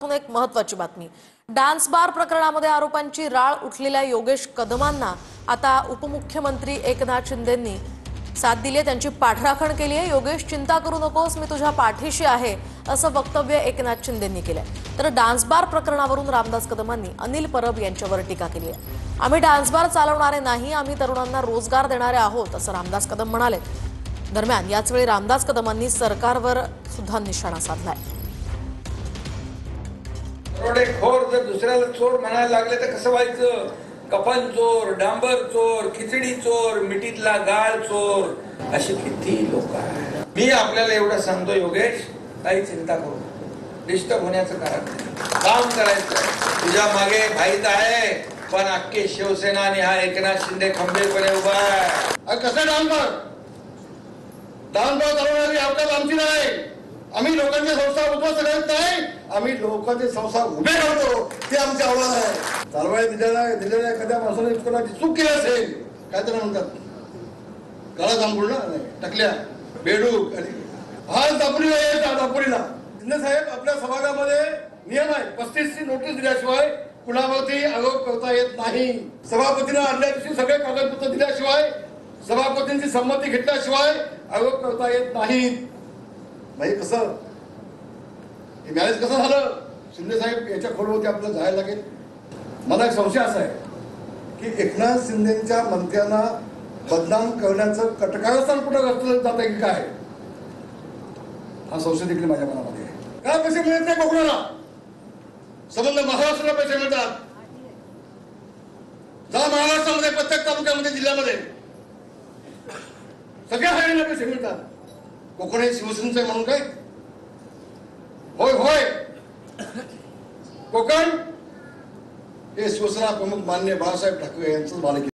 एक महत्त्वाची बातमी। डान्स बार प्रकरणामध्ये आरोपांची राळ उठलेल्या योगेश कदमांना आता उपमुख्यमंत्री एकनाथ शिंदेंनी साथ दिली आहे, त्यांची पाठराखण केली आहे। योगेश, चिंता करू नकोस, मी तुझ्या पाठीशी आहे असं वक्तव्य एकनाथ शिंदेंनी केलंय। तर डान्स बार प्रकरणावरून रामदास कदमांनी अनिल परब यांच्यावर टीका केली आहे। आम्ही डान्स बार चालवणारे नाही, आम्ही तरुणांना रोजगार देणारे आहोत असं रामदास कदम म्हणाले। दरम्यान याच वेळी रामदास कदमांनी सरकारवर सुद्धा निशाणा साधलाय। खोर जर दुसऱ्याला चोर म्हणायला लागले तर कसं व्हायचं? कफन चोर, डांबर चोर, खिचडी चोर, मिठीतला गाळ चोर, अशी किती लोक आहेत। मी आपल्याला एवढं सांगतो, योगेश, काही चिंता करू नका, डिस्टर्ब होण्याचं कारण काम करायचं। तुझ्या मागे भाईत आहे, पण अख्खे शिवसेना आणि हा एकनाथ शिंदे खंबीरपणे उभा आहे। कसं डांबर चालवणारी अवकाश आमची नाही। आम्ही लोकांचे संसार उद्ध्वस्त करत नाही, आम्ही लोकांचे संसार उभे राहतो, ते आमचे आव्हान आहे। चालवायला दिलेल्या एखाद्या माणसाने कोणाची चूक केली असेल, काय त्याला म्हणतात, काळा जांभूळ ना, टकल्या, बेडूक आणि हा दापोलीला यायचा। दापोलीला शिंदे साहेब, आपल्या सभागृहामध्ये नियम आहे, 35ची नोटीस दिल्याशिवाय कुणावरती आरोप करता येत नाही। सभापतींना आदल्या दिवशी सगळे कागदपत्र दिल्याशिवाय, सभापतींची संमती घेतल्याशिवाय आरोप करता येत नाही। भाई कसं हे मॅरेज कसं झालं? शिंदे साहेब, याच्या खोलवरती आपल्याला जायला लागेल। मला एक संशय असा आहे की एकनाथ शिंदेच्या मंत्र्यांना बदनाम करण्याचं कटकारस्थान कुठं रचलं जात आहे की काय, हा संशय देखील माझ्या मनामध्ये आहे। काय पैसे मिळत नाही कोकणाला? संबंध महाराष्ट्राला पैसे मिळतात। जा महाराष्ट्रामध्ये प्रत्येक तालुक्यामध्ये, जिल्ह्यामध्ये सगळ्या हायवेला पैसे मिळतात। कोकण हे शिवसेनेचं म्हणून काय? होय होय, कोकण हे शिवसेना प्रमुख माननीय बाळासाहेब ठाकरे यांचं मालकी।